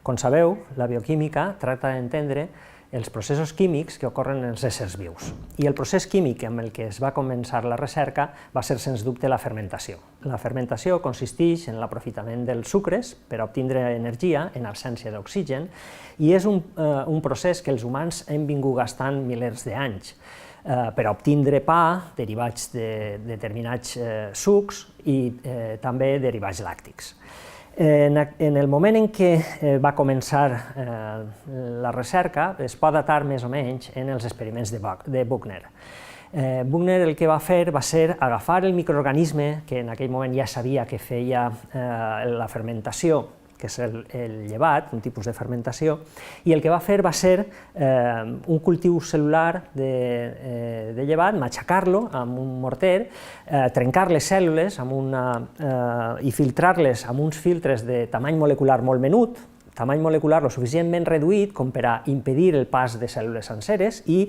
Com sabeu, la bioquímica tracta d'entendre els processos químics que ocorren en els éssers vius. I el procés químic amb el que es va començar la recerca va ser, sens dubte, la fermentació. La fermentació consisteix en l'aprofitament dels sucres per obtindre energia en absència d'oxigen i és un procés que els humans hem vingut gastant milers d'anys per obtindre pa, derivats de determinats sucs i també derivats làctics. En el moment en què va començar la recerca es pot datar més o menys en els experiments de Buchner. Buchner el que va fer va ser agafar el microorganisme, que en aquell moment ja sabia que feia la fermentació, que és el llevat, un tipus de fermentació, i el que va fer va ser un cultiu cel·lular de llevat, matxacar-lo amb un morter, trencar les cèl·lules i filtrar-les amb uns filtres de tamany molecular molt menut, tamany molecular lo suficientment reduït com per a impedir el pas de cèl·lules senceres i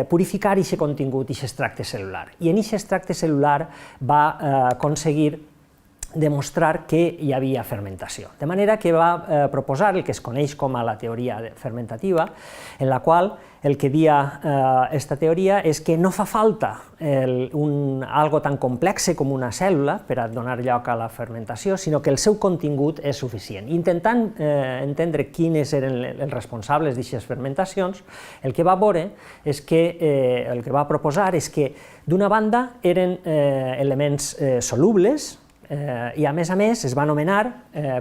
purificar aquest contingut, aquest extracte cel·lular. I en aquest extracte cel·lular va aconseguir demostrar que hi havia fermentació. De manera que va proposar el que es coneix com a la teoria fermentativa, en la qual el que dia aquesta teoria és que no fa falta algo tan complex com una cèl·lula per a donar lloc a la fermentació, sinó que el seu contingut és suficient. Intentant entendre quines eren els responsables d'aquestes fermentacions, el que va veure és que, el que va proposar és que, d'una banda, eren elements solubles, i a més es va anomenar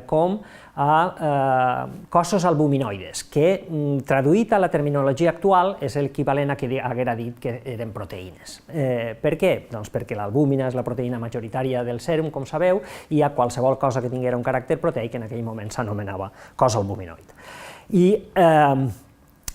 com a cossos albuminoides, que traduït a la terminologia actual és l'equivalent a que haguera dit que eren proteïnes. Per què? Doncs perquè l'albúmina és la proteïna majoritària del sèrum, com sabeu, i a qualsevol cosa que tinguera un caràcter proteic en aquell moment s'anomenava cos albuminoide. I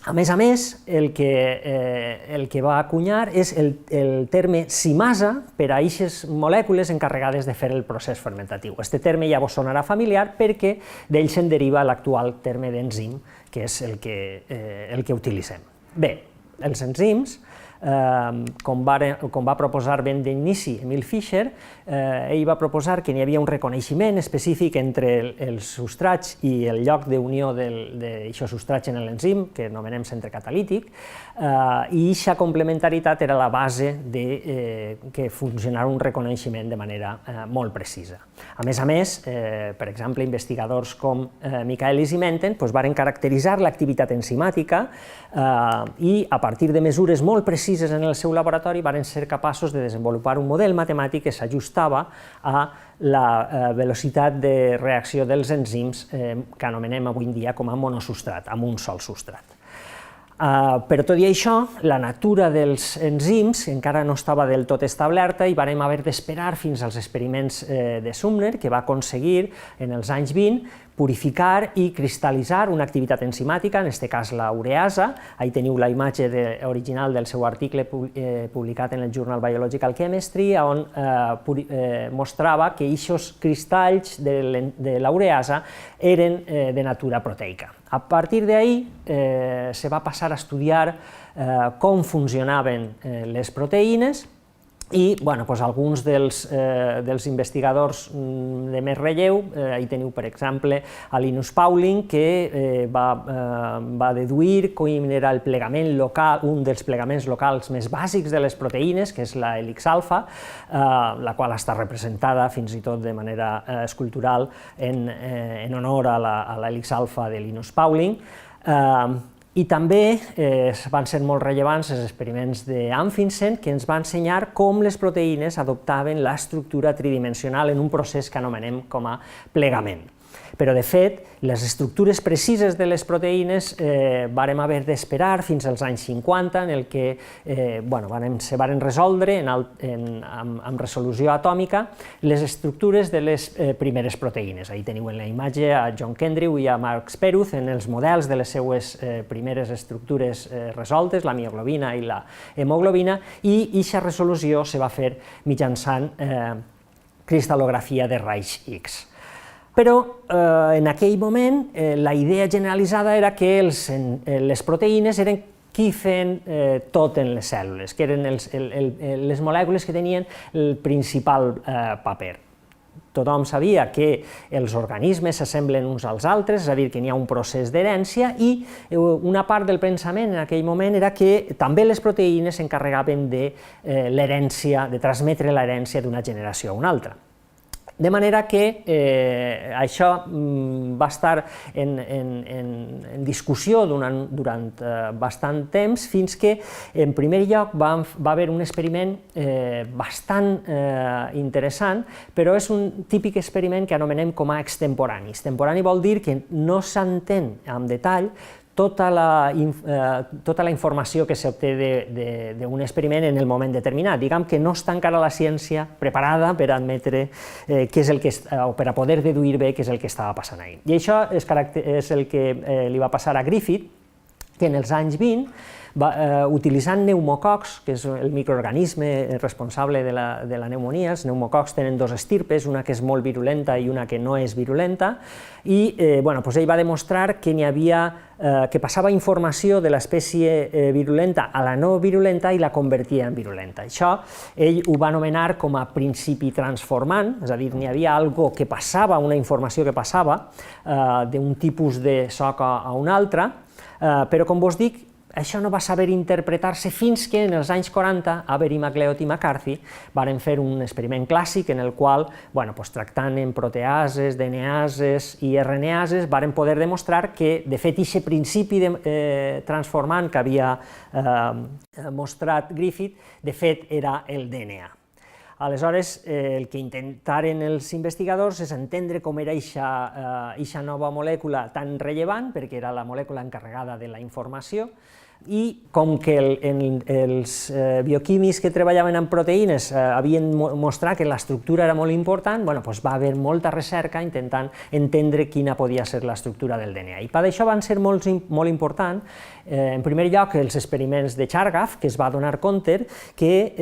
a més, el que va acunyar és el terme cimasa per a aquestes molècules encarregades de fer el procés fermentatiu. Aquest terme ja vos sonarà familiar perquè d'ell se'n deriva l'actual terme d'enzim, que és el que utilitzem. Bé, els enzims, com va proposar ben d'inici Emil Fischer, ell va proposar que n'hi havia un reconeixement específic entre els substrats i el lloc d'unió d'aquests substrats en l'enzim, que anomenem centre catalític, i aquesta complementaritat era la base que funcionara un reconeixement de manera molt precisa. A més, per exemple, investigadors com Michaelis i Menten varen caracteritzar l'activitat enzimàtica i, a partir de mesures molt precises en el seu laboratori, varen ser capaços de desenvolupar un model matemàtic que s'ajustava a la velocitat de reacció dels enzims que anomenem avui en dia com a monosubstrat, amb un sol substrat. Per tot i això, la natura dels enzims encara no estava del tot establerta i vam haver d'esperar fins als experiments de Sumner, que va aconseguir, en els anys 20, purificar i cristal·litzar una activitat enzimàtica, en aquest cas la ureasa. Ahí teniu la imatge original del seu article publicat en el Journal Biological Chemistry, on mostrava que aquests cristalls de la ureasa eren de natura proteica. A partir d'ahí se va passar a estudiar com funcionaven les proteïnes i alguns dels investigadors de més relleu, hi teniu per exemple a Linus Pauling, que va deduir quin era el plegament local, un dels plegaments locals més bàsics de les proteïnes, que és l'hèlix alfa, la qual està representada fins i tot de manera escultural en honor a l'hèlix alfa de Linus Pauling. I també van ser molt rellevants els experiments d'Anfinsen, que ens va ensenyar com les proteïnes adoptaven l'estructura tridimensional en un procés que anomenem com a plegament. Però, de fet, les estructures precises de les proteïnes vàrem haver d'esperar fins als anys 50, en el que se varen resoldre amb resolució atòmica les estructures de les primeres proteïnes. Ahí teniu en la imatge a John Kendrew i a Mark Speruth en els models de les seues primeres estructures resoltes, la mioglobina i la hemoglobina, i aquesta resolució se va fer mitjançant cristal·lografia de raigs X. Però en aquell moment la idea generalitzada era que les proteïnes eren qui feien tot en les cèl·lules, que eren les molècules que tenien el principal paper. tothom sabia que els organismes s'assemblen uns als altres, és a dir, que n'hi ha un procés d'herència, i una part del pensament en aquell moment era que també les proteïnes s'encarregaven de l'herència, de transmetre l'herència d'una generació a una altra. De manera que això va estar en discussió durant bastant temps, fins que, en primer lloc, va haver un experiment bastant interessant, però és un típic experiment que anomenem com a extemporani. Extemporani vol dir que no s'entén en detall tota la informació que s'obté d'un experiment en el moment determinat. Diguem que no està encara la ciència preparada per admetre o per a poder deduir bé què és el que estava passant ahí. I això és el que li va passar a Griffith, que en els anys 20, utilitzant pneumococs, que és el microorganisme responsable de la pneumonia, els pneumococs tenen dos estirpes, una que és molt virulenta i una que no és virulenta, i ell va demostrar que que passava informació de l'espècie virulenta a la no virulenta i la convertia en virulenta. Això ell ho va anomenar com a principi transformant, és a dir, n'hi havia alguna que passava, una informació que passava d'un tipus de soc a un altre, però, com vos dic, això no va saber interpretar-se fins que en els anys 40 Avery, MacLeod i McCarthy varen fer un experiment clàssic en el qual, tractant en proteases, DNases i RNases, varen poder demostrar que, de fet, aquest principi transformant que havia mostrat Griffith, de fet, era el DNA. Aleshores, el que intentaren els investigadors és entendre com era aquesta nova molècula tan rellevant, perquè era la molècula encarregada de la informació, i com que els bioquímics que treballaven amb proteïnes havien mostrat que l'estructura era molt important, va haver molta recerca intentant entendre quina podia ser l'estructura del DNA. I per això van ser molt important, en primer lloc, els experiments de Chargaff, que es va donar compte que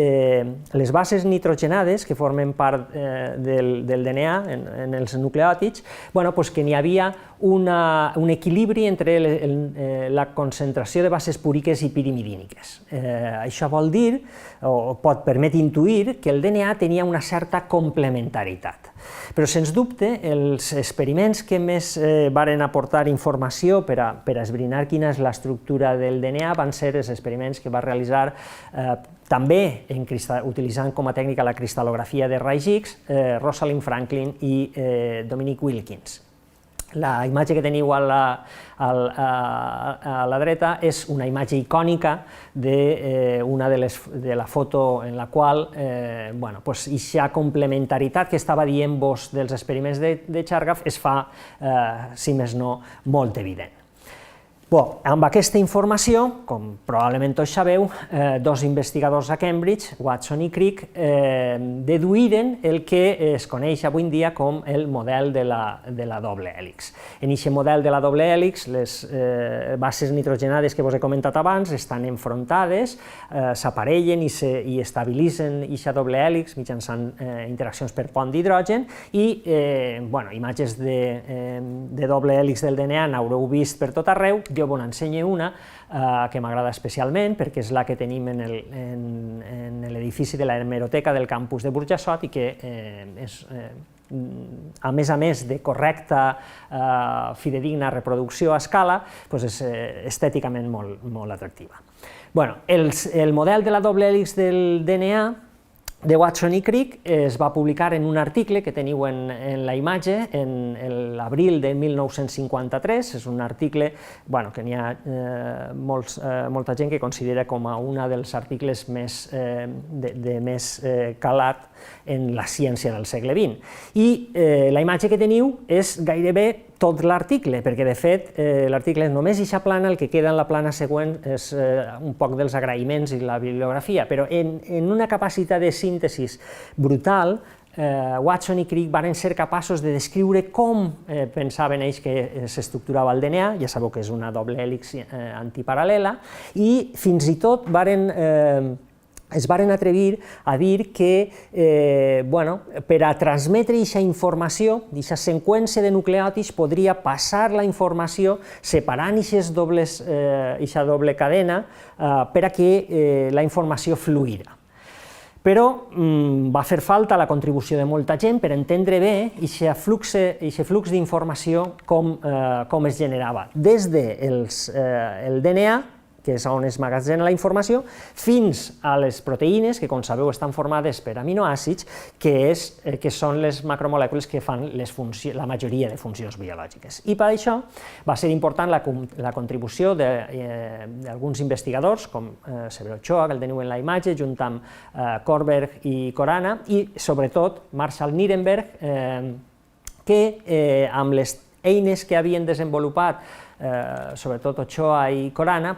les bases nitrogenades que formen part del DNA en els nucleòtids, que n'hi havia un equilibri entre la concentració de bases púriques i pirimidíniques. Això vol dir, o pot permetre intuir, que el DNA tenia una certa complementaritat. Però, sens dubte, els experiments que més varen aportar informació per a esbrinar quina és l'estructura del DNA van ser els experiments que va realitzar també utilitzant com a tècnica la cristal·lografia de raigs X, Rosalind Franklin i Dominic Wilkins. La imatge que teniu a la dreta és una imatge icònica de la foto en la qual aquesta complementaritat que estava dient-vos dels experiments de Chargaff es fa, si més no, molt evident. Amb aquesta informació, com probablement tots sabeu, dos investigadors a Cambridge, Watson i Crick, deduïren el que es coneix avui en dia com el model de la doble hèlix. En aquest model de la doble hèlix, les bases nitrogenades que vos he comentat abans estan enfrontades, s'aparellen i estabilitzen aquesta doble hèlix mitjançant interaccions per pont d'hidrogen i imatges de doble hèlix del DNA n'haureu vist per tot arreu. Jo vos n'ensenyo una que m'agrada especialment perquè és la que tenim en l'edifici de l'hemeroteca del campus de Burjassot i que és, a més de correcta, fidedigna reproducció a escala, és estèticament molt atractiva. El model de la doble hèlix del DNA de Watson i Crick es va publicar en un article que teniu en la imatge en l'abril de 1953, és un article que n'hi ha molta gent que considera com a un dels articles de més calat en la ciència del segle XX. I la imatge que teniu és gairebé tot l'article, perquè de fet l'article és només aquesta plana, el que queda en la plana següent és un poc dels agraïments i la bibliografia, però en una capacitat de síntesi brutal, Watson i Crick van ser capaços de descriure com pensaven ells que s'estructurava el DNA, ja sabeu que és una doble hèlix antiparal·lela, i fins i tot es varen atrevir a dir que per a transmetre aquesta informació, aquesta seqüència de nucleòtids, podria passar la informació separant aquesta doble cadena per a que la informació fluïra. Però va fer falta la contribució de molta gent per entendre bé aquest flux d'informació com es generava, des del DNA, que és on es emmagatzema la informació, fins a les proteïnes, que com sabeu estan formades per aminoàcids, que són les macromolècules que fan la majoria de funcions biològiques. I per això va ser important la contribució d'alguns investigadors, com Severo Ochoa, que el teniu en la imatge, junt amb Korberg i Khorana, i sobretot Marshall Nirenberg, que amb les eines que havien desenvolupat sobretot Ochoa i Khorana,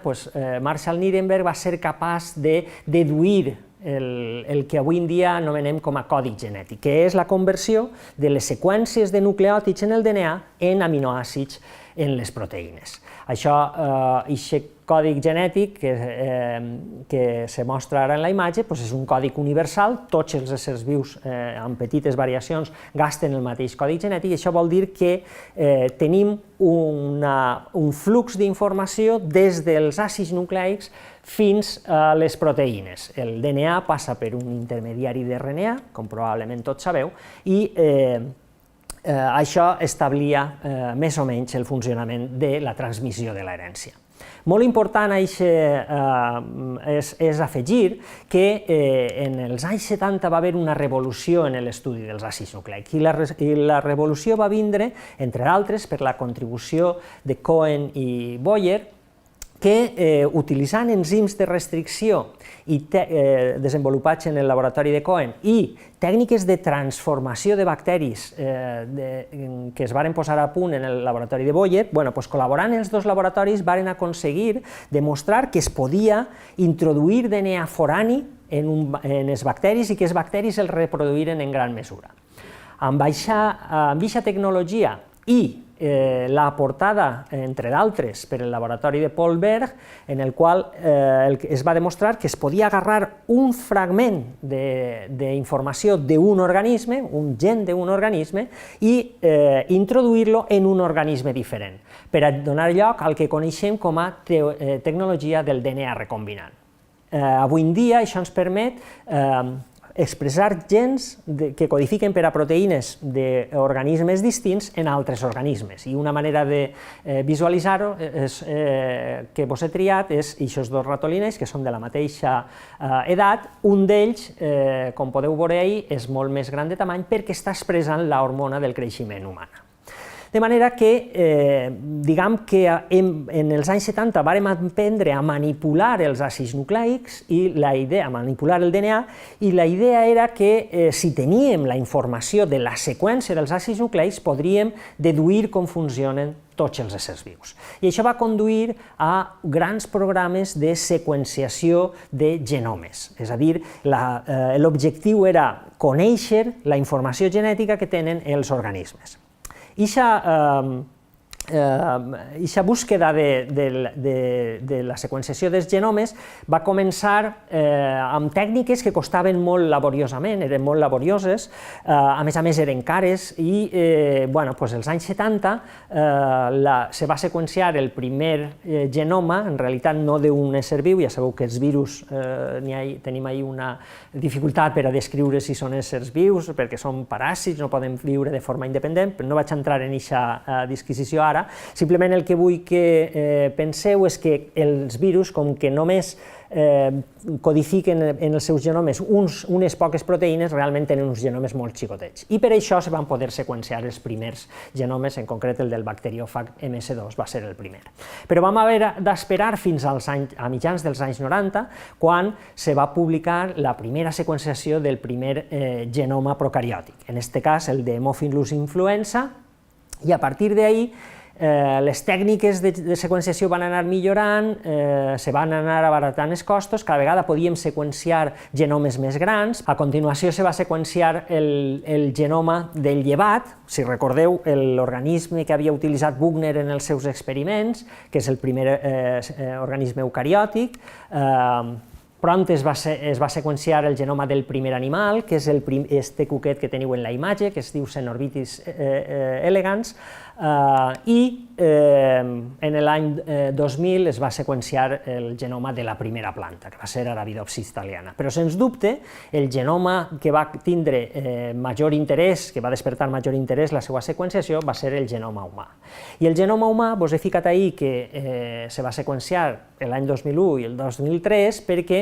Marshall Nirenberg va ser capaç de deduir el que avui en dia anomenem com a codi genètic, que és la conversió de les seqüències de nucleòtids en el DNA en aminoàcids en les proteïnes. Aquest codi genètic que se mostra ara en la imatge és un codi universal, tots els éssers vius amb petites variacions gasten el mateix codi genètic, i això vol dir que tenim un flux d'informació des dels àcids nucleics fins a les proteïnes. El DNA passa per un intermediari d'RNA, com probablement tots sabeu, i això establia més o menys el funcionament de la transmissió de l'herència. Molt important és afegir que en els anys 70 va haver una revolució en l'estudi dels àcids nucleics, i la revolució va vindre, entre d'altres, per la contribució de Cohen i Boyer, que utilitzant enzims de restricció desenvolupats en el laboratori de Cohen i tècniques de transformació de bacteris que es varen posar a punt en el laboratori de Boyer, col·laborant els dos laboratoris varen aconseguir demostrar que es podia introduir DNA forani en els bacteris i que els bacteris el reproduïren en gran mesura. Amb aquesta tecnologia i la aportada, entre d'altres, per el laboratori de Paul Berg, en el qual es va demostrar que es podia agarrar un fragment d'informació d'un organisme, un gen d'un organisme, i introduir-lo en un organisme diferent, per a donar lloc al que coneixem com a tecnologia del DNA recombinant. Avui en dia això ens permet expressar gens que codifiquen per a proteïnes d'organismes distints en altres organismes. I una manera de visualitzar-ho que vos he triat és aquests dos ratolins, que són de la mateixa edat. Un d'ells, com podeu veure ahir, és molt més gran de tamany perquè està expressant l'hormona del creixement humana. De manera que, diguem que en els anys 70 vàrem aprendre a manipular els àcids nucleics, a manipular el DNA, i la idea era que si teníem la informació de la seqüència dels àcids nucleics podríem deduir com funcionen tots els éssers vius. I això va conduir a grans programes de seqüenciació de genomes, és a dir, l'objectiu era conèixer la informació genètica que tenen els organismes. Aquesta búsqueda de la seqüenciació dels genomes va començar amb tècniques que costaven molt laboriosament, eren molt laborioses, a més eren cares, i als anys 70 se va seqüenciar el primer genoma, en realitat no d'un ésser viu, ja sabeu que els virus tenim ahir una dificultat per a descriure si són éssers vius, perquè són paràsits, no poden viure de forma independent, però no vaig entrar en aquesta disquisició ara. Simplement el que vull que penseu és que els virus, com que només codifiquen en els seus genomes unes poques proteïnes, realment tenen uns genomes molt xicotets. I per això se van poder seqüenciar els primers genomes, en concret el del bacteriòfag MS2 va ser el primer. Però vam haver d'esperar fins a mitjans dels anys 90, quan se va publicar la primera seqüenciació del primer genoma procariòtic, en aquest cas el de Haemophilus influenza, i a partir d'ahir les tècniques de seqüenciació van anar millorant, se van anar abaratant els costos, cada vegada podíem seqüenciar genomes més grans. A continuació se va seqüenciar el genoma del llevat, si recordeu l'organisme que havia utilitzat Buchner en els seus experiments, que és el primer organisme eucariòtic. Pront es va seqüenciar el genoma del primer animal, que és este cuquet que teniu en la imatge, que es diu Cenorbitis elegans, i en l'any 2000 es va seqüenciar el genoma de la primera planta, que va ser Arabidopsis thaliana. Però, sens dubte, el genoma que va tindre major interès, que va despertar major interès la seva seqüenciació, va ser el genoma humà. I el genoma humà, vos he ficat ahir que se va seqüenciar l'any 2001 i el 2003 perquè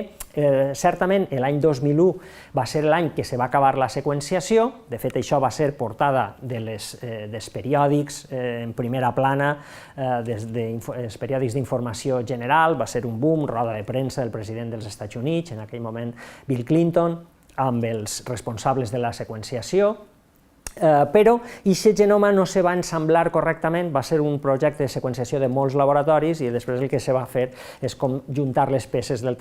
certament l'any 2001 va ser l'any que se va acabar la seqüenciació, de fet això va ser portada dels periòdics en primera plana, dels periòdics d'informació general, va ser un boom, roda de premsa del president dels Estats Units, en aquell moment Bill Clinton, amb els responsables de la seqüenciació, però aquest genoma no se va ensamblar correctament, va ser un projecte de seqüenciació de molts laboratoris i després el que se va fer és com juntar les peces del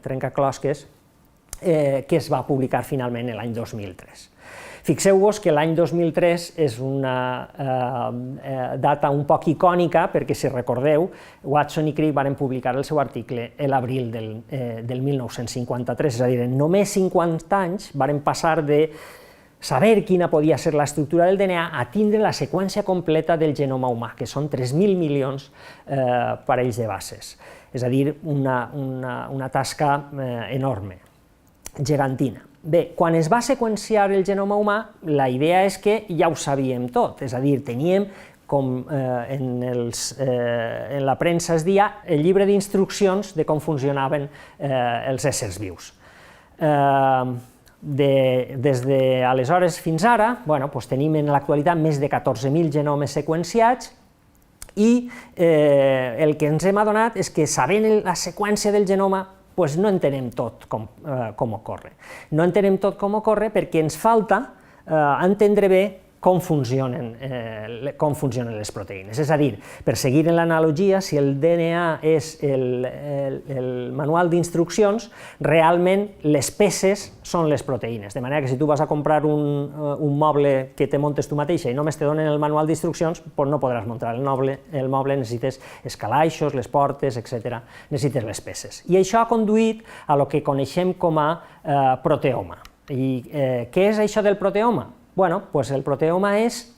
trencaclosques que es va publicar finalment l'any 2003. Fixeu-vos que l'any 2003 és una data un poc icònica perquè, si recordeu, Watson i Crick van publicar el seu article l'abril del 1953, és a dir, en només 50 anys van passar de saber quina podia ser l'estructura del DNA a tindre la seqüència completa del genoma humà, que són 3.000 milions parells de bases. És a dir, una tasca enorme, gegantina. Bé, quan es va seqüenciar el genoma humà, la idea és que ja ho sabíem tot, és a dir, teníem, com en la premsa es deia, el llibre d'instruccions de com funcionaven els éssers vius. Des d'aleshores fins ara, tenim en l'actualitat més de 14.000 genomes seqüenciats i el que ens hem adonat és que, sabent la seqüència del genoma, no entenem tot com ocorre. No entenem tot com ocorre perquè ens falta entendre bé com funcionen les proteïnes. És a dir, per seguir en l'analogia, si el DNA és el manual d'instruccions, realment les peces són les proteïnes, de manera que si tu vas a comprar un moble que te muntes tu mateixa i només te donen el manual d'instruccions, no podràs muntar el moble, necessites els calaixos, les portes, etc. Necessites les peces. I això ha conduït a el que coneixem com a proteoma. I què és això del proteoma? El proteoma és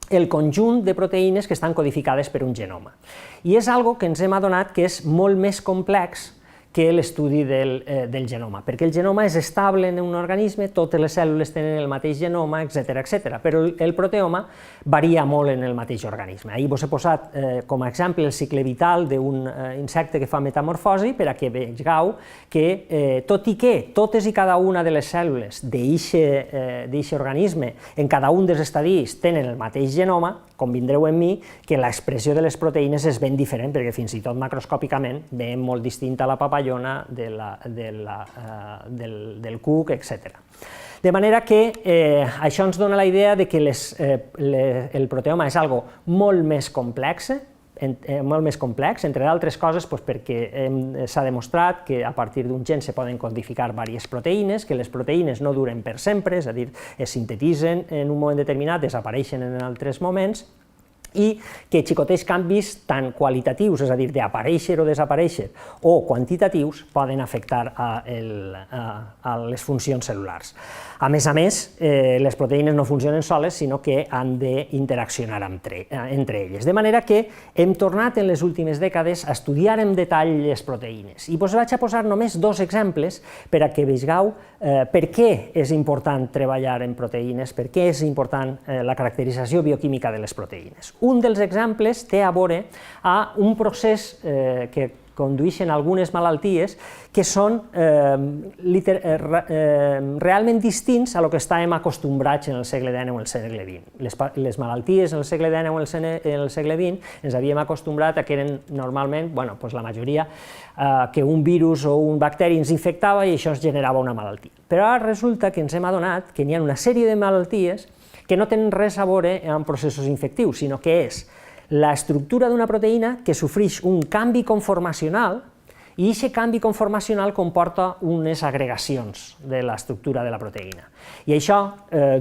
el conjunt de proteïnes que estan codificades per un genoma. I és una cosa que ens hem adonat que és molt més complex que l'estudi del genoma, perquè el genoma és estable en un organisme, totes les cèl·lules tenen el mateix genoma, etc., però el proteoma varia molt en el mateix organisme. Ahir vos he posat com a exemple el cicle vital d'un insecte que fa metamorfosi, per a que vegeu que, tot i que totes i cada una de les cèl·lules d'aquest organisme, en cada un dels estadis, tenen el mateix genoma, convindreu amb mi que l'expressió de les proteïnes és ben diferent, perquè fins i tot macroscòpicament veiem molt distinta la papallona del cuc, etc. De manera que això ens dona la idea que el proteoma és algo molt més complex, entre altres coses perquè s'ha demostrat que a partir d'un gen se poden codificar diverses proteïnes, que les proteïnes no duren per sempre, és a dir, es sintetitzen en un moment determinat, desapareixen en altres moments, i que xicotets canvis tant qualitatius, és a dir, d'aparèixer o desaparèixer, o quantitatius, poden afectar a les funcions cel·lulars. A més, les proteïnes no funcionen soles, sinó que han d'interaccionar entre elles. De manera que hem tornat en les últimes dècades a estudiar en detall les proteïnes. I us vaig a posar només dos exemples per a que vegeu per què és important treballar en proteïnes, per què és important la caracterització bioquímica de les proteïnes. Un dels exemples té a veure amb un procés que condueixen algunes malalties que són realment distints a el que estàvem acostumbrats en el segle XIX o el segle XX. Les malalties en el segle XIX o en el segle XX ens havíem acostumbrat a que eren normalment, la majoria, que un virus o un bacteri ens infectava i això ens generava una malaltia. Però ara resulta que ens hem adonat que n'hi ha una sèrie de malalties que no tenen res a veure amb processos infectius, sinó que és l'estructura d'una proteïna que sofreix un canvi conformacional i aquest canvi conformacional comporta unes agregacions de l'estructura de la proteïna. I això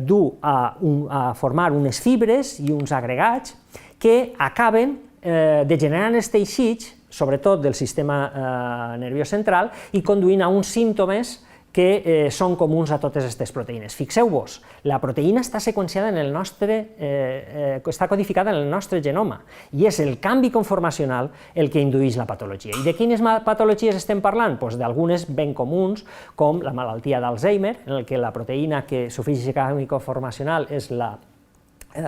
du a formar unes fibres i uns agregats que acaben degenerant els teixits, sobretot del sistema nerviós central, i conduint a uns símptomes que són comuns a totes aquestes proteïnes. Fixeu-vos, la proteïna està seqüenciada està codificada en el nostre genoma, i és el canvi conformacional el que indueix la patologia. I de quines patologies estem parlant? Doncs d'algunes ben comuns, com la malaltia d'Alzheimer, en què la proteïna que sofreix aquest canvi conformacional és la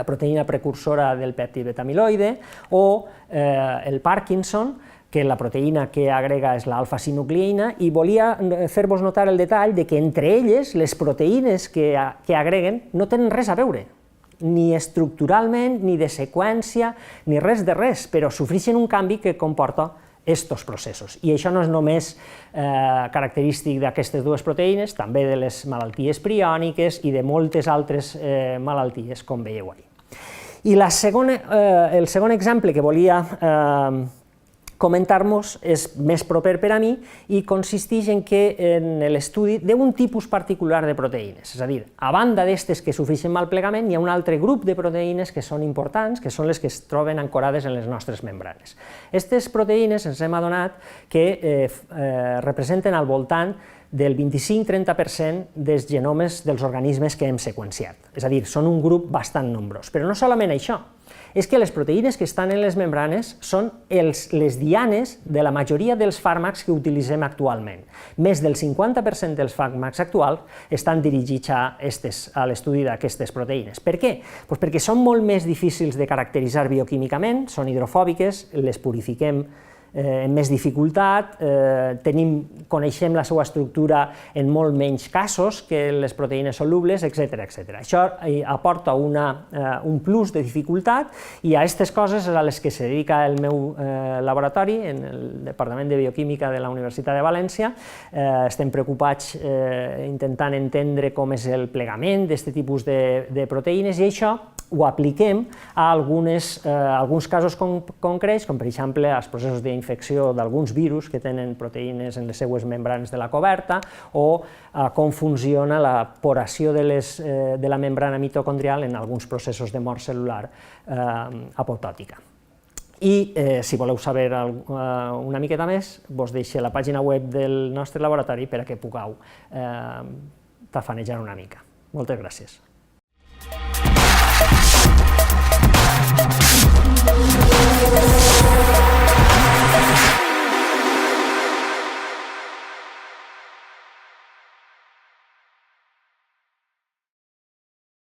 proteïna precursora del pèptid beta-amiloide, o el Parkinson, que la proteïna que agrega és l'alfa-sinucleïna, i volia fer-vos notar el detall de que entre elles les proteïnes que agreguen no tenen res a veure, ni estructuralment, ni de seqüència, ni res de res, però sofreixen un canvi que comporta aquests processos. I això no és només característic d'aquestes dues proteïnes, també de les malalties priòniques i de moltes altres malalties, com veieu ahí. I el segon exemple que volia comentar-vos és més proper per a mi i consisteix en l'estudi d'un tipus particular de proteïnes, és a dir, a banda d'aquestes que sofreixen malplegament, hi ha un altre grup de proteïnes que són importants, que són les que es troben ancorades en les nostres membranes. Aquestes proteïnes ens hem adonat que representen al voltant del 25-30% dels genomes dels organismes que hem seqüenciat, és a dir, són un grup bastant nombrós. Però no solament això, és que les proteïnes que estan en les membranes són les dianes de la majoria dels fàrmacs que utilitzem actualment. Més del 50% dels fàrmacs actuals estan dirigits a l'estudi d'aquestes proteïnes. Per què? Doncs perquè són molt més difícils de caracteritzar bioquímicament, són hidrofòbiques, les purifiquem amb més dificultat, coneixem la seva estructura en molt menys casos que les proteïnes solubles, etc. Això aporta un plus de dificultat, i a aquestes coses a les que se dedica el meu laboratori, en el Departament de Bioquímica de la Universitat de València. Estem preocupats intentant entendre com és el plegament d'aquest tipus de proteïnes, i això ho apliquem a alguns casos concrets, com per exemple als processos d'infecció d'alguns virus que tenen proteïnes en les seues membranes de la coberta, o com funciona la poració de la membrana mitocondrial en alguns processos de mort cel·lular apoptòtica. I si voleu saber una miqueta més, vos deixo la pàgina web del nostre laboratori per a que pugueu tafanejar una mica. Moltes gràcies.